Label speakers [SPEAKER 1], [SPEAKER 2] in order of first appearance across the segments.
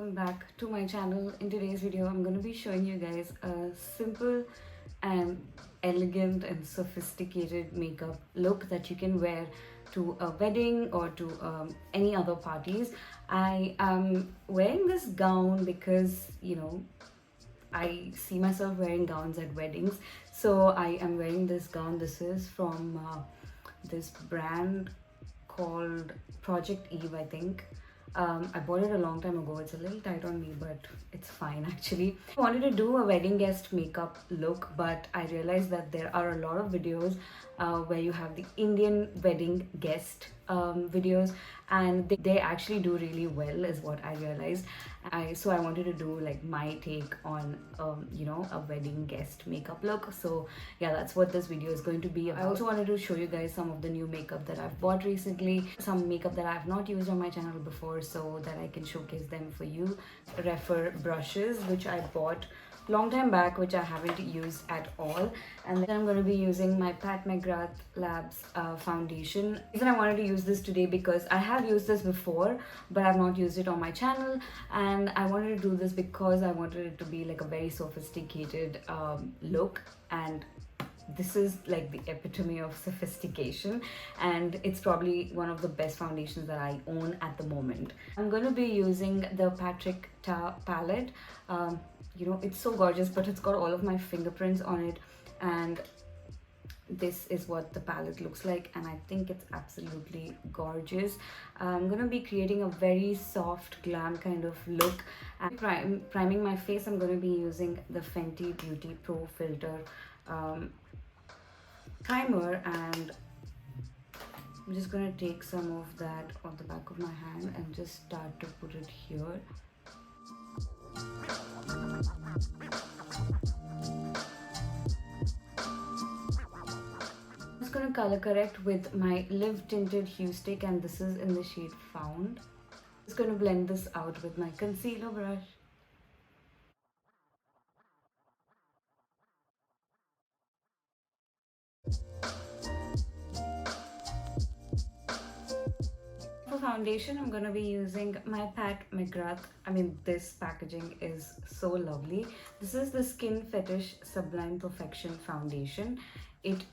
[SPEAKER 1] welcome back to my channel. In today's video I'm going to be showing you guys a simple and elegant and sophisticated makeup look that you can wear to a wedding or to any other parties. I am wearing this gown because I see myself wearing gowns at weddings, so I am wearing this gown. This is from this brand called Project Eve, I think. I bought it a long time ago. It's a little tight on me, but it's fine actually. I wanted to do a wedding guest makeup look, but I realized that there are a lot of videos where you have the Indian wedding guest videos, and they actually do really well, is what I realized. So I wanted to do like my take on a wedding guest makeup look. So yeah, that's what this video is going to be about. I also wanted to show you guys some of the new makeup that I've bought recently, some makeup that I've not used on my channel before, so that I can showcase them for you. Refer brushes which I bought long time back, which I haven't used at all, and then I'm going to be using my PatMcgrath Labs foundation. The reason I wanted to use this today because I have used this before but I've not used it on my channel, and I wanted to do this because I wanted it to be like a very sophisticated look, and this is like the epitome of sophistication, and it's probably one of the best foundations that I own at the moment. I'm going to be using the Patrick Ta palette. It's so gorgeous, but it's got all of my fingerprints on it, and this is what the palette looks like, and I think it's absolutely gorgeous. I'm gonna be creating a very soft glam kind of look, and priming my face. I'm gonna be using the Fenty Beauty Pro Filt'r primer, and I'm just gonna take some of that on the back of my hand and just start to put it here. I'm just gonna color correct with my Live Tinted Hue Stick, and this is in the shade Found. I'm just gonna blend this out with my concealer brush. For foundation, I'm gonna be using my PatMcgrath. I mean, this packaging is so lovely. This is the Skin Fetish Sublime Perfection foundation. It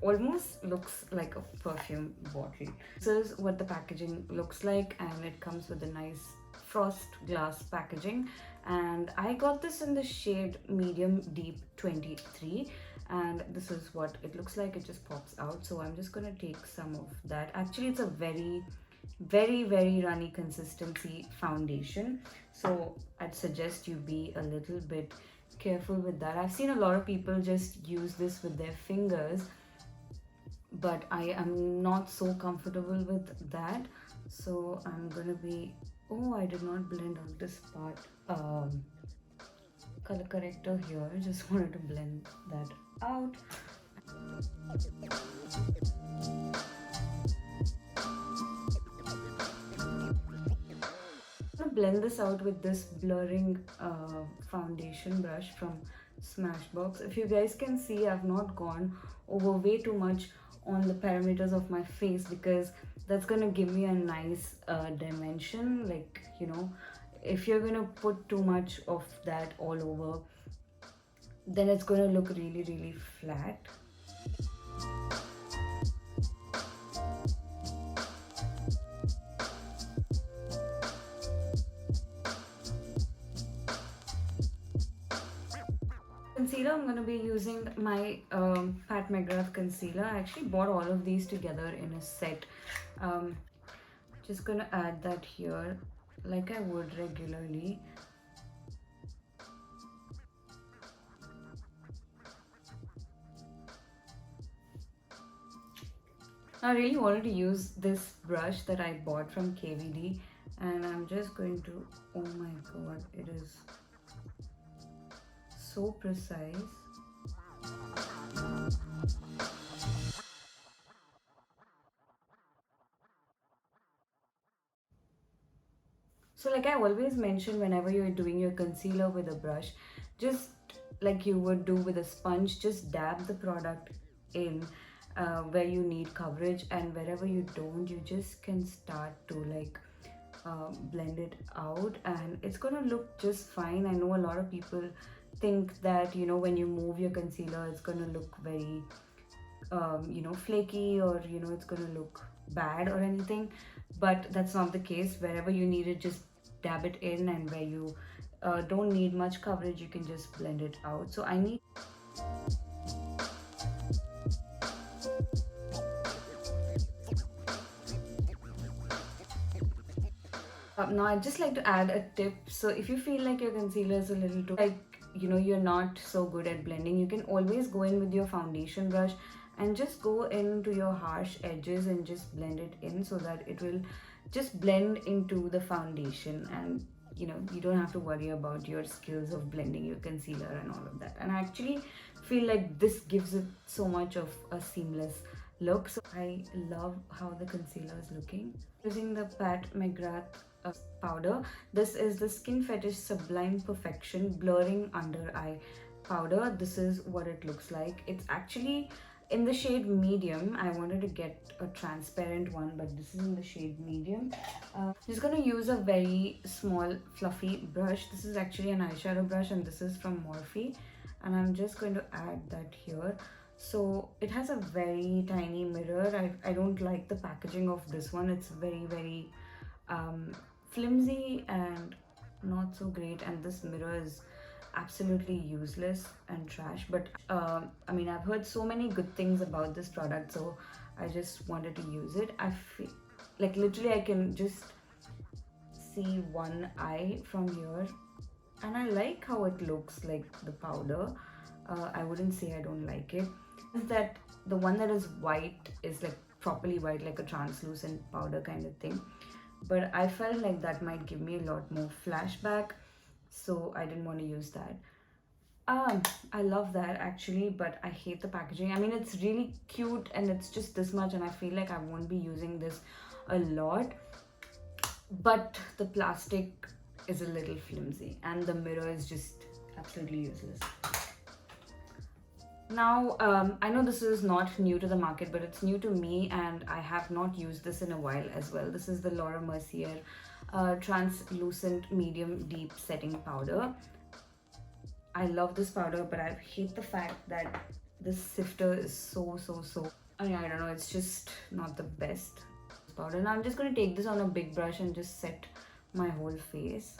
[SPEAKER 1] almost looks like a perfume bottle. This is what the packaging looks like, and it comes with a nice frost glass packaging, and I got this in the shade Medium Deep 23, and this is what it looks like. It just pops out, so I'm just gonna take some of that. Actually, it's a very runny consistency foundation, so I'd suggest you be a little bit careful with that. I've seen a lot of people just use this with their fingers, but I am not so comfortable with that, so I'm gonna be I did not blend out this part. Color corrector here, just wanted to blend that out. Blend this out with this blurring foundation brush from Smashbox. If you guys can see, I've not gone over way too much on the perimeters of my face, because that's gonna give me a nice dimension. Like, if you're gonna put too much of that all over, then it's gonna look really flat. Concealer, I'm going to be using my PatMcgrath concealer. I actually bought all of these together in a set. Just going to add that here like I would regularly. I really wanted to use this brush that I bought from KVD, and I'm just going to, oh my god, it is so precise. So like I always mention, whenever you're doing your concealer with a brush, just like you would do with a sponge, just dab the product in where you need coverage, and wherever you don't, you just can start to like blend it out, and it's gonna look just fine. I know a lot of people think that, you know, when you move your concealer, it's gonna look very you know, flaky, or you know, it's gonna look bad or anything, but that's not the case. Wherever you need it, just dab it in, and where you don't need much coverage, you can just blend it out. So I need now I'd just like to add a tip. So if you feel like your concealer is a little too, like, you know, you're not so good at blending, you can always go in with your foundation brush and just go into your harsh edges and just blend it in, so that it will just blend into the foundation, and you know, you don't have to worry about your skills of blending your concealer and all of that. And I actually feel like this gives it so much of a seamless look. So I love how the concealer is looking. Using the PatMcgrath powder. This is the Skin Fetish Sublime Perfection Blurring Under Eye powder. This is what it looks like. It's actually in the shade medium. I wanted to get a transparent one, but this is in the shade medium. Just gonna use a very small fluffy brush. This is actually an eyeshadow brush, and this is from Morphe, and I'm just going to add that here. So it has a very tiny mirror. I don't like the packaging of this one. It's very flimsy and not so great, and this mirror is absolutely useless and trash. But I mean, I've heard so many good things about this product, so I just wanted to use it. I feel like literally I can just see one eye from here, and I like how it looks like the powder. I wouldn't say I don't like it. Is that the one that is white is like properly white, like a translucent powder kind of thing, but I felt like that might give me a lot more flashback, so I didn't want to use that. I love that actually, but I hate the packaging. I mean, it's really cute and it's just this much, and I feel like I won't be using this a lot, but the plastic is a little flimsy and the mirror is just absolutely useless. Now, I know this is not new to the market, but it's new to me, and I have not used this in a while as well. This is the Mercier Translucent Medium Deep Setting Powder. I love this powder, but I hate the fact that this sifter is so I mean, I don't know, it's just not the best powder. Now I'm just going to take this on a big brush and just set my whole face.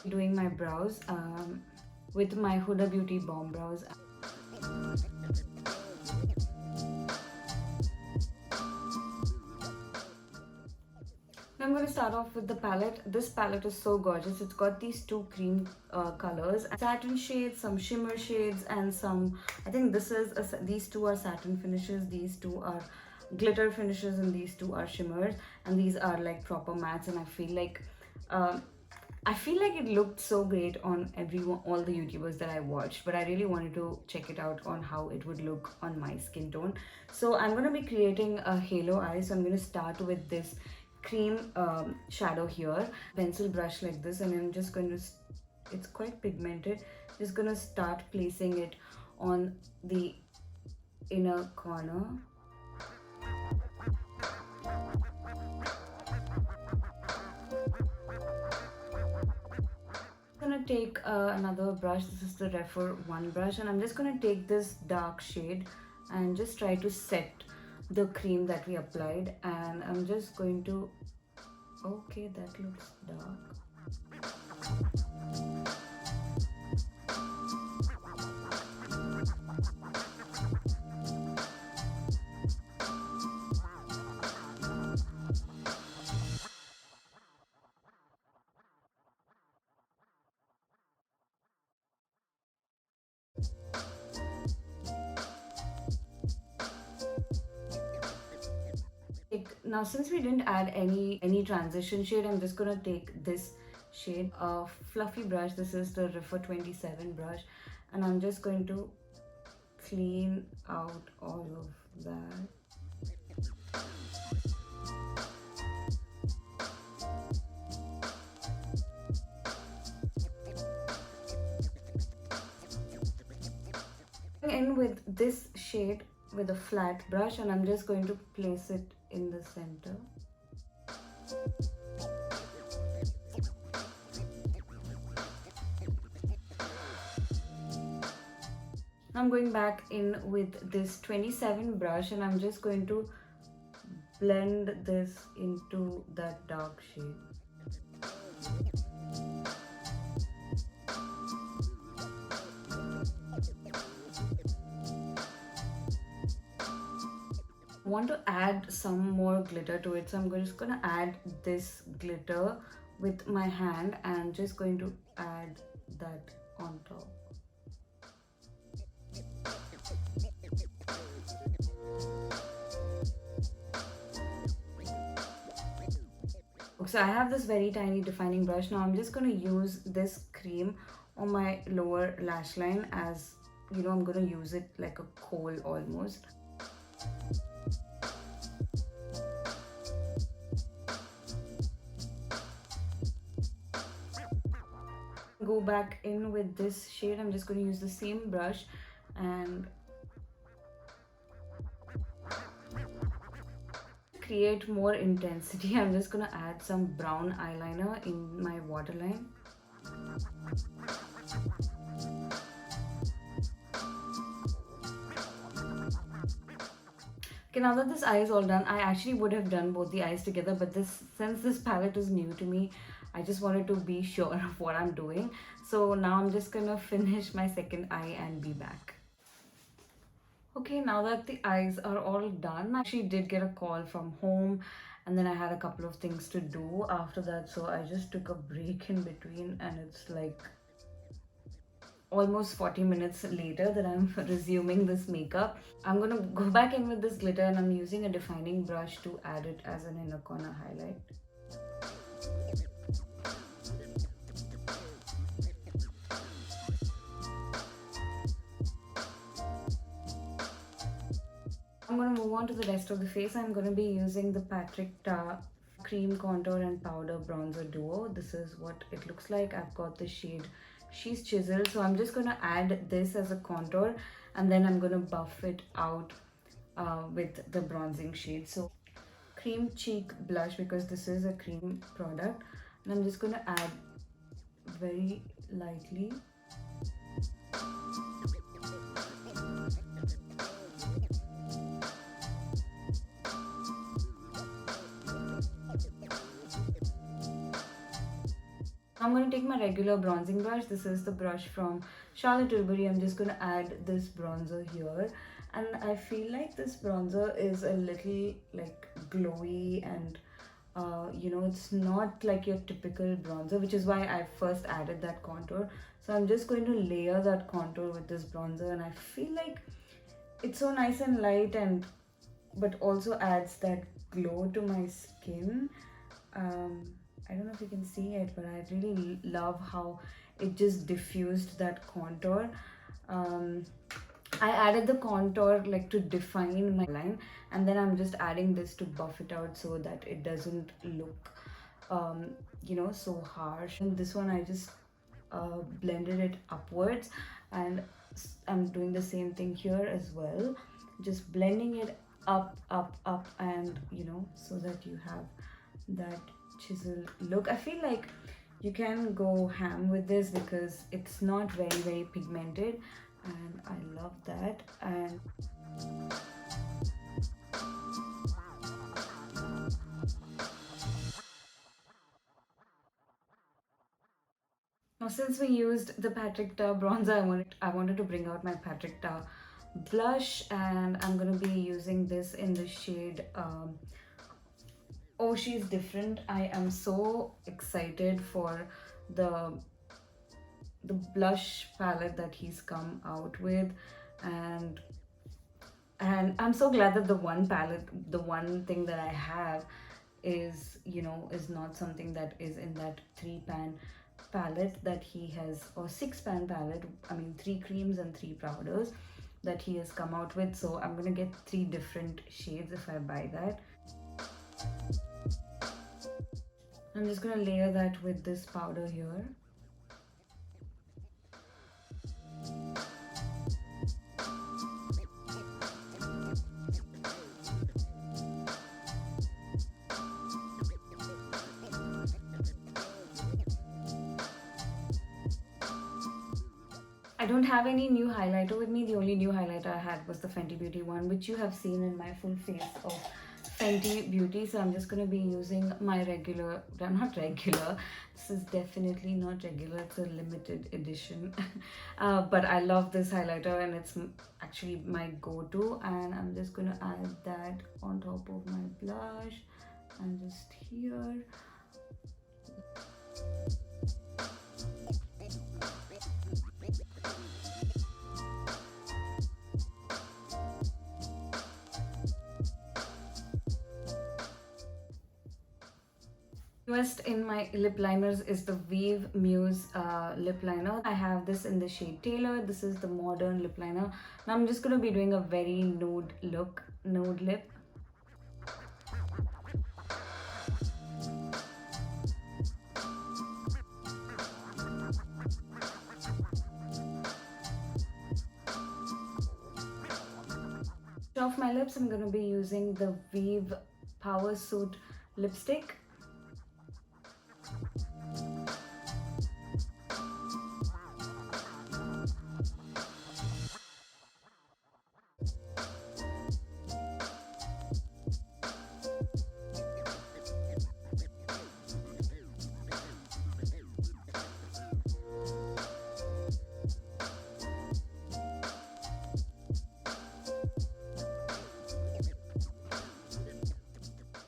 [SPEAKER 1] Doing my brows with my Huda Beauty Bomb Brows. Now I'm going to start off with the palette. This palette is so gorgeous. It's got these two cream colors, satin shades, some shimmer shades, and some, I think this is these two are satin finishes, these two are glitter finishes, and these two are shimmers, and these are like proper mattes. And I feel like it looked so great on all the YouTubers that I watched, but I really wanted to check it out on how it would look on my skin tone. So I'm going to be creating a halo eye. So I'm going to start with this cream shadow here, pencil brush like this, and I'm just going to, it's quite pigmented, just going to start placing it on the inner corner. I'm gonna take another brush. This is the Refer 1 brush, and I'm just gonna take this dark shade and just try to set the cream that we applied. And I'm just going to, okay, that looks dark. Now, since we didn't add any transition shade, I'm just gonna take this shade of fluffy brush. This is the Refer 27 brush, and I'm just going to clean out all of that. In with this shade with a flat brush, and I'm just going to place it in the center. I'm going back in with this 27 brush, and I'm just going to blend this into that dark shade. Want to add some more glitter to it, so I'm just gonna add this glitter with my hand and just going to add that on top. So I have this very tiny defining brush. Now I'm just going to use this cream on my lower lash line, as you know, I'm going to use it like a coal almost. Go back in with this shade. I'm just going to use the same brush and create more intensity. I'm just going to add some brown eyeliner in my waterline. Okay, now that this eye is all done, I actually would have done both the eyes together, but since this palette is new to me, I just wanted to be sure of what I'm doing. So now I'm just gonna finish my second eye and be back. Okay, now that the eyes are all done, I actually did get a call from home, and then I had a couple of things to do after that, so I just took a break in between, and it's like almost 40 minutes later that I'm resuming this makeup. I'm gonna go back in with this glitter, and I'm using a defining brush to add it as an inner corner highlight. I'm going to move on to the rest of the face. I'm going to be using the PatMcgrath Cream Contour and Powder Bronzer Duo. This is what it looks like. I've got the shade She's Chiseled. So I'm just going to add this as a contour, and then I'm going to buff it out with the bronzing shade. So Cream Cheek Blush, because this is a cream product. And I'm just going to add very lightly. I'm going to take my regular bronzing brush. This is the brush from Tilbury. I'm just going to add this bronzer here. And I feel like this bronzer is a little like glowy, and you know, it's not like your typical bronzer, which is why I first added that contour. So I'm just going to layer that contour with this bronzer, and I feel like it's so nice and light, and but also adds that glow to my skin. I don't know if you can see it, but I really love how it just diffused that contour. I added the contour like to define my line, and then I'm just adding this to buff it out so that it doesn't look you know, so harsh. And this one I just blended it upwards, and I'm doing the same thing here as well, just blending it up, and you know, so that you have that chisel look. I feel like you can go ham with this because it's not very pigmented, and I love that. And now, since we used the PatMcgrath bronzer, I wanted to bring out my PatMcgrath blush, and I'm gonna be using this in the shade Oh, She's Different. I am so excited for the blush palette that he's come out with, and I'm so glad that the one thing that I have is, you know, is not something that is in that 3-pan palette that he has, or 6-pan palette, I mean 3 creams and 3 powders that he has come out with. So I'm gonna get 3 different shades if I buy that. I'm just gonna layer that with this powder here. don't have any new highlighter with me. The only new highlighter I had was the Fenty Beauty one, which you have seen in my full face of Fenty Beauty. So I'm just going to be using my regular, well, not regular, this is definitely not regular, it's a limited edition. But I love this highlighter and it's actually my go-to, and I'm just going to add that on top of my blush and just here. Newest in my lip liners is the Vieve Muse lip liner. I have this in the shade Tailor. This is the modern lip liner. Now I'm just going to be doing a very nude look, nude lip. Off my lips, I'm going to be using the Vieve Power Suit lipstick.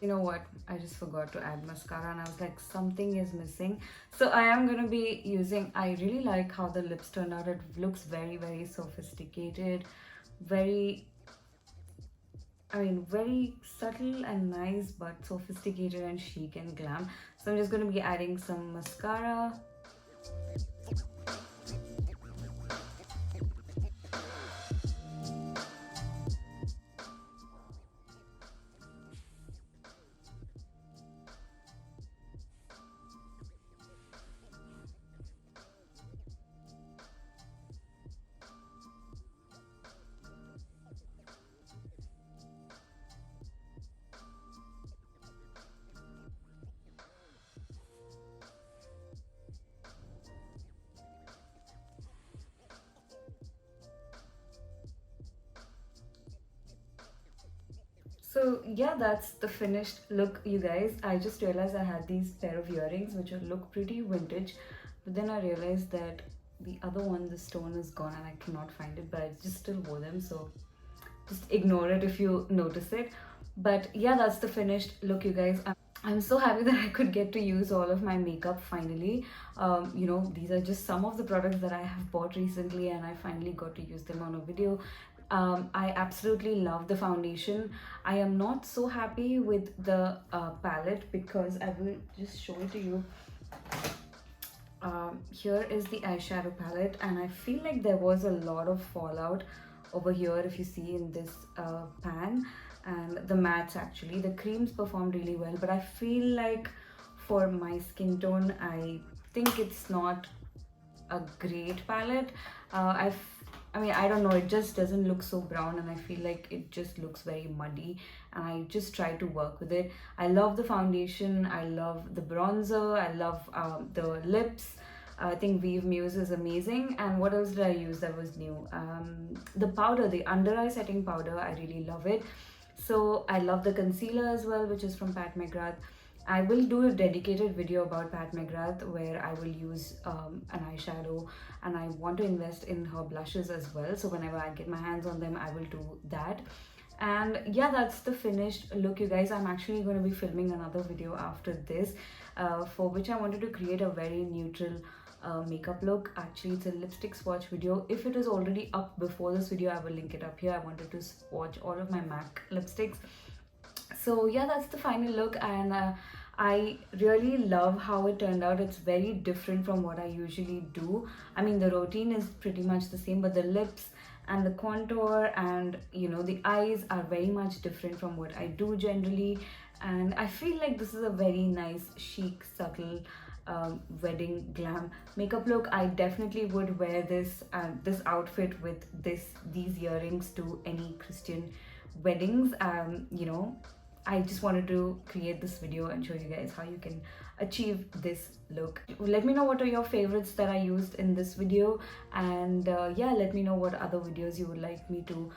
[SPEAKER 1] You know what, I just forgot to add mascara and I was like, something is missing. So I am going to be using, I really like how the lips turned out. It looks very, very sophisticated, very, very subtle and nice, but sophisticated and chic and glam. So I'm just going to be adding some mascara. So yeah, that's the finished look, you guys. I just realized I had these pair of earrings which look pretty vintage, but then I realized that the other one, the stone is gone and I cannot find it, but I just still wore them, so just ignore it if you notice it. But yeah, that's the finished look, you guys. I'm so happy that I could get to use all of my makeup finally. You know, these are just some of the products that I have bought recently and I finally got to use them on a video. I absolutely love the foundation. I am not so happy with the palette because I will just show it to you. Here is the eyeshadow palette and I feel like there was a lot of fallout over here if you see in this pan, and the mattes actually. The creams performed really well, but I feel like for my skin tone, I think it's not a great palette. I don't know, it just doesn't look so brown and I feel like it just looks very muddy, and I just try to work with it. I love the foundation, I love the bronzer, I love the lips. I think Vieve Muse is amazing. And what else did I use that was new? The powder, the under eye setting powder, I really love it. So I love the concealer as well, which is from PatMcgrath. I will do a dedicated video about PatMcgrath where I will use an eyeshadow, and I want to invest in her blushes as well. So whenever I get my hands on them, I will do that. And yeah, that's the finished look, you guys. I'm actually going to be filming another video after this for which I wanted to create a very neutral makeup look. Actually, it's a lipstick swatch video. If it is already up before this video, I will link it up here. I wanted to swatch all of my MAC lipsticks. So yeah, that's the final look, and I really love how it turned out. It's very different from what I usually do. I mean, the routine is pretty much the same, but the lips and the contour and, you know, the eyes are very much different from what I do generally. And I feel like this is a very nice, chic, subtle wedding glam makeup look. I definitely would wear this outfit with these earrings to any Christian weddings. You know, I just wanted to create this video and show you guys how you can achieve this look. Let me know what are your favorites that I used in this video, and yeah, let me know what other videos you would like me to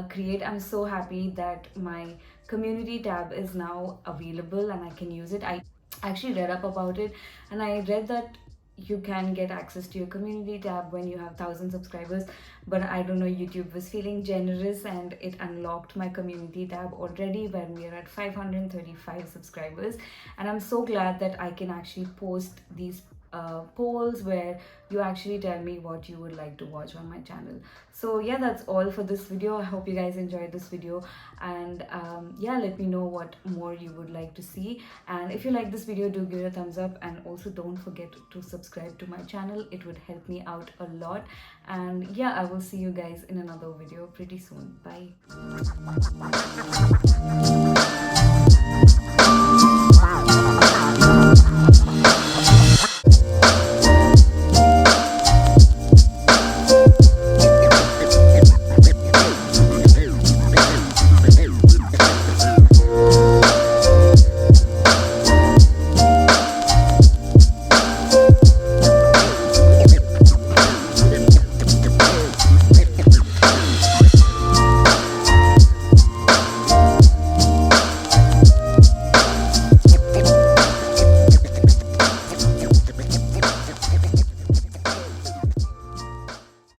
[SPEAKER 1] create. I'm so happy that my community tab is now available and I can use it. I actually read up about it, and I read that you can get access to your community tab when you have 1,000 subscribers, but I don't know, YouTube was feeling generous and it unlocked my community tab already when we are at 535 subscribers. And I'm so glad that I can actually post these polls where you actually tell me what you would like to watch on my channel. So yeah, that's all for this video. I hope you guys enjoyed this video, and yeah, let me know what more you would like to see. And if you like this video, do give it a thumbs up, and also don't forget to subscribe to my channel. It would help me out a lot. And yeah, I will see you guys in another video pretty soon. Bye.